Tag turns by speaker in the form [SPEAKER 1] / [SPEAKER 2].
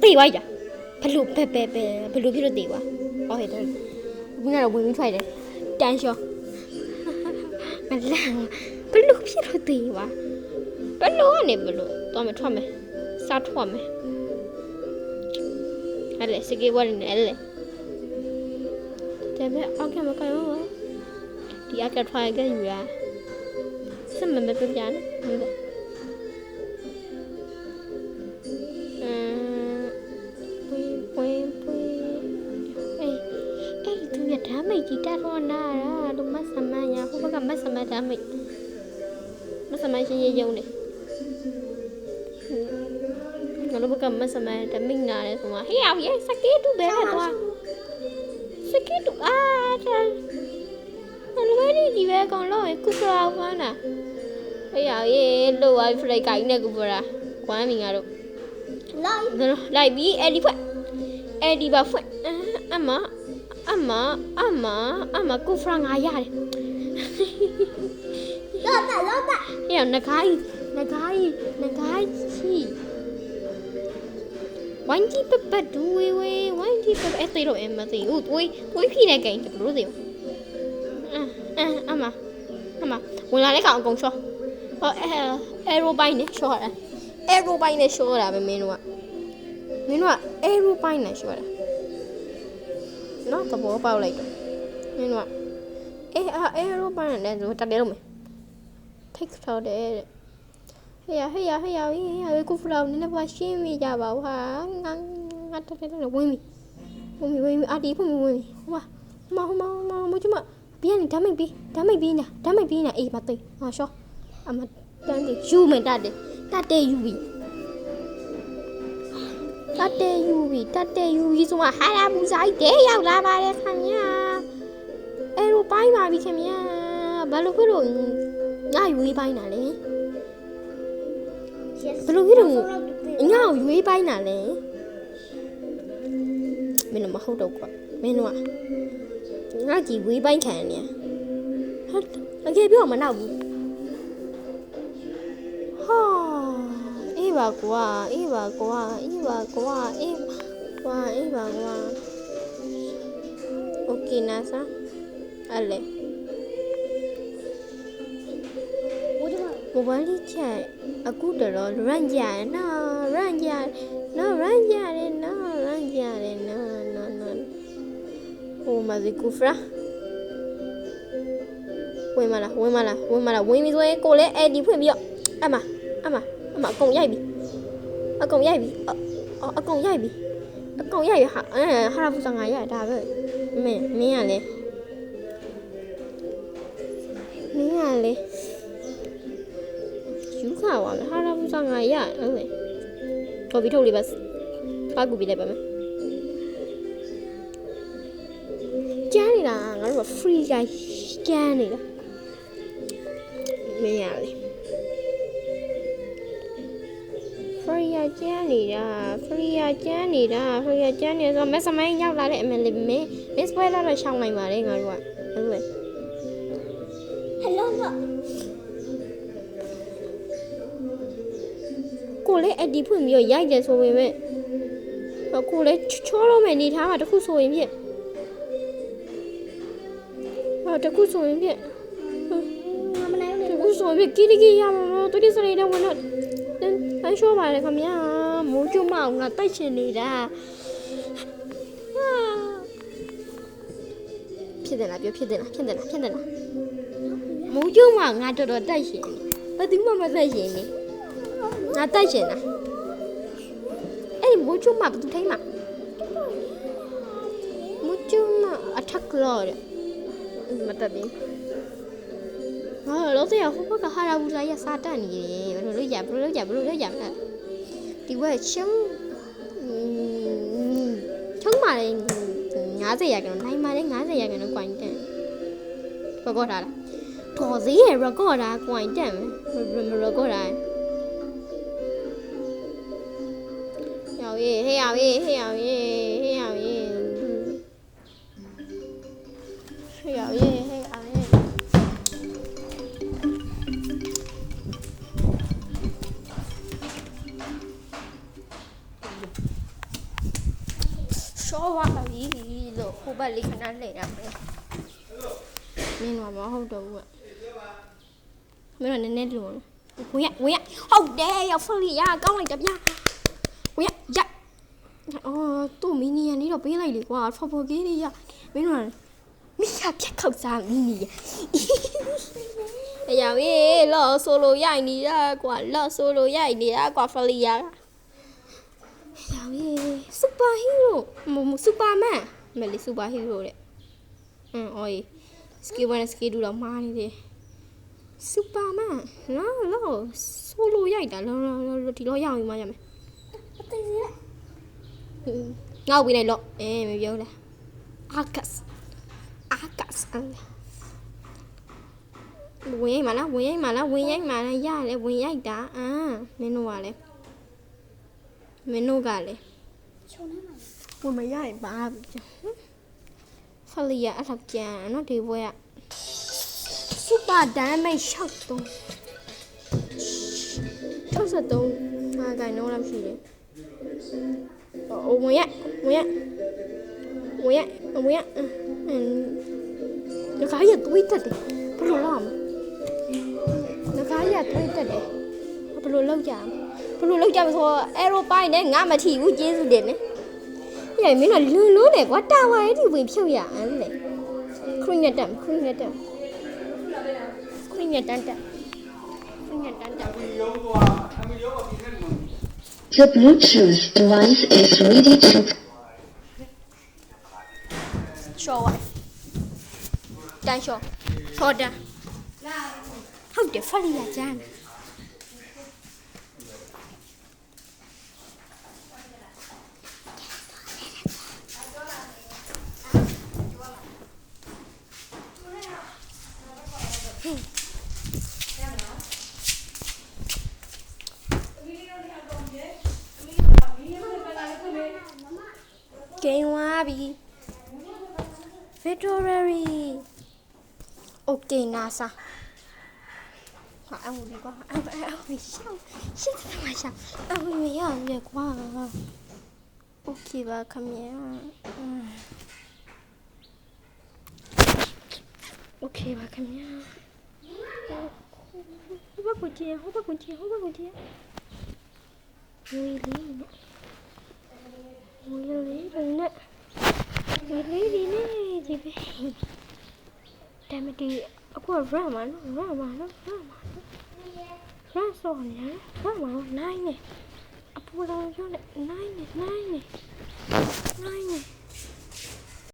[SPEAKER 1] တေးဝိုက်တာဘလို့ဘလို့ဖြစ်လို့တေးွာဟုတ်ဟဲ့တော့ဘုရားတော့ဝင်ပြီးထွက်တယ်တန်ရှောမလာဘလို့ဖြစ်လို့တေးွာဘလို့ကနေဘလို့တော့မထွက်မယ်စားထွက်မယ်အဲ့လေစကေဝါနေအဲ့လေဒါပေမဲ့အောက်ကမကောင်းဘူးဒီအကထွားကယူရစမမပြပြန်နော်ဒါမိတ်ကြီးတတ်တော့နာတာတို့မဆမန်ရဟိုဘက်ကမဆမန်ဒါမိတ်မဆမန်ရှင်းရရုံနေငါတို့ဘက်ကမဆမန်ဒါမိတ်နာတယ်ဆိုမှဟေးအောင်ရဲ့စကေးတူပဲတော့စကေးတူအားဒါလိုပဲဒီပဲကောင်လို့ကုပရာဖမ်းတာဟေးအောင်ရဲ့လို့ဝိုင်းဖလိုက်ကိုင်းနဲ့ကုပရာကွမ်းမီငါတို့လိုက်ပြီးအဲ့ဒီပါဖွက်အမကိုဖရငါရတယ်လောတာဟဲ့နဂိုင်းရှိဝိုင်းကြီးပဒူဝေဝိုင်းကြီးပအဲ့တေတော့အမသိဦးသွေးဖြီးတဲ့ကိန်းဘလို့သိဦးအမဝင်လာတဲ့ကောင်အကုန်ရှော့ဟောအဲရိုပိုင်းနဲ့ရှော့တာအဲရိုပိုင်းနဲ့ရှော့တာပဲမင်းတို့ကအဲရိုပိုင်းနဲ့ရှော့တာနော်သဘောပေါက်လိုက်တော့မင်းတို့ကအဲရိုပိုင်းနဲ့ဆိုတက်တယ်လို့မယ်ထိတ်ထော်တယ်ဟေးကိုဖလောင်းနဲ့ဘာရှင်းမိကြပါဟာငါတက်တယ်ဝင်ပြီအာဒီဖို့ဝင်ပြီဟိုမကျမဘီကနေဓာတ်မိတ်ပြီးနာအေးမသိဟာရှော့အမတန်းတယ်ယူမယ်တတ်တယ်ယူပြီဆိုမှဟာလာမူဆိုင်တဲရောက်လာပါတယ်ခင်ဗျာအဲ့လိုပိုင်းပါပြီခင်ဗျာဘာလို့ဖြစ်လို့ငါရွေးပိုင်းတာလဲဘလို့ဖြစ်လို့ငါ့ကိုရွေးပိုင်းတာလဲမင်းတို့မဟုတ်တော့ကွာမင်းတို့ကငါကြီးဝေးပိုင်းခံနေဟာအကေပြောမနောက်ဘူးဟာအေးပါကွာโอเคနာစာအဲ့လေမိုဘိုင်းလေးချက်အခုတော့ရန်ကြရတယ်နော်ဟိုမာဇီကူဖရာဝင်မလားဝင်ပြီဆိုရင်ကိုလည်းအဲ့ဒီဖွင့်ပြီးတော့အမအကုန်ရိုက်ပြီဟာဟာလာဖူဆောင်ငါရဒါပဲမင်းကလေယူခါပါမယ်ဟာလာဖူဆောင်ငါရဟုတ်လေကိုပြီးထုတ်လေးပါကူပြီးလိုက်ပါမယ်ကျန်းနေတာငါတို့က free guy ကျန်းနေတာမင်းရလေ free ကျန်းနေတာဆိုမစမိုင်းရောက်လာတဲ့အမေလေးမင်း spoiler တော့ရှောင်းနိုင်ပါလေငါတို့ကဟုတ်လေ hello ကိုလေအဒီဖွင့်ပြီးရိုက်တယ်ဆိုပေမဲ့ကိုလေချောလို့မယ်နေထားမှာတခုဆိုရင်ဖြင့်တခုဆိုရင်ဖြင့်ကီလီရမှာတော့တူဒီစနေတဲ့ဝင်တော့အရှောပါလေခင်ဗျာမိုးကျမအောင်ငါတိုက်ချင်နေတာဖြစ်တယ်လားမိုးကျမငါတော်တိုက်ချင်ဘယ်သူမှမတိုက်ချင်နေငါတိုက်ချင်တာအဲ့မိုးကျမဘယ်သူထိုင်းမှာမိုးကျမအထက်ကလော်မတတ်ဘူးဟာလို့ဆိုရဟိုဘက်ကဟာရာဘူလာရစားတတ်နေတယ်ဘယ်လိုလုပ်ကြမလဲဒီဘက်ချုံပါလေ90ရာခိုင်နှုန်းနိုင်ပါလေ90ရာခိုင်နှုန်းကွိုင်းတက်ဘောထားလားတော်သေးရ record တာကွိုင်းတက်မယ် record တာရောက်ရေးဟေးရောက်ရေး ရှော့သွားပြီလို့ဟိုဘက်လေးခဏလှည့်ရမယ်မင်းတော့မဟုတ်တော့ဘူးမင်းတော့နည်းနည်းလို့ဝင်ရဟုတ်တယ်ရောက်ဖလီရကောင်းလိုက်တယ်ဗျာဝင်ရအော်သူ့မီနီယန်လေးတော့ပေးလိုက်လေကွာဖော်ဖော်ကြီးလေးရမင်းတို့မိခါပြက်ခောက်စားမီနီယန်အရာဝေးလော်ဆိုလိုရိုက်နေတာကွာလော်ဆိုလိုရိုက်နေတာကွာဖလီယာအရာဝေးစူပါဟီးရိုးစူပါမန်မလေးစူပါဟီးရိုးတဲ့အော်စကီဝန်စကီဒူတော့မှားနေတယ်စူပါမန်လော်ဆိုလိုရိုက်တာလော်ဒီလော်ရောက်ရင်မှရမယ်အသေးစီလေငေါ့ပြီးလိုက်လို့မပြောလားအာကတ်ဝင်ရိုက်မှာလားရတယ်ဝင်ရိုက်တာမင်းတို့ကလည်းချုံနေမှာဝင်မရိုက်ပါဖလီယာအထောက်ကျန်နော်ဒီဘွဲကစူပါဒမ်းမိတ်ရှောက်တော့63ဟာကိုင်တော့လောက်ရှိတယ်ဝင်ရငါရတွေးတက်တယ်ဘယ်လိုလုပ်မလဲငါရတွေးတက်တယ်ဘယ်လိုလုပ်ကြမလဲဆိုအဲရိုပိုင်းနဲ့ငါမထီဘူးကျေးဇူးတင်နေဟဲ့မင်းတို့လွန်းတယ်ကွာတာဝါရဲ့ဒီဝင်ဖြုတ်ရအောင်လေခရင်းနဲ့တက်
[SPEAKER 2] The Bluetooth device is ready to
[SPEAKER 1] show it တန်း show တာဟုတ်တယ်ဖလီယာကျန်းဂိမ်းဝါပြီ Victory Okay NASA ဟာအဝဒီကွာအဝရှောင်းရှစ်တယ်မရှာအဝမရရကွာ Okay ပါခမရ Okay ပါခမရဟိုဘကူချီဝီလီနဲ့ဒီပဲတမတီအခုရမနော်ရဆောနေရမနော်နိုင်နေအပူလောင်ကျော်နဲ့နိုင်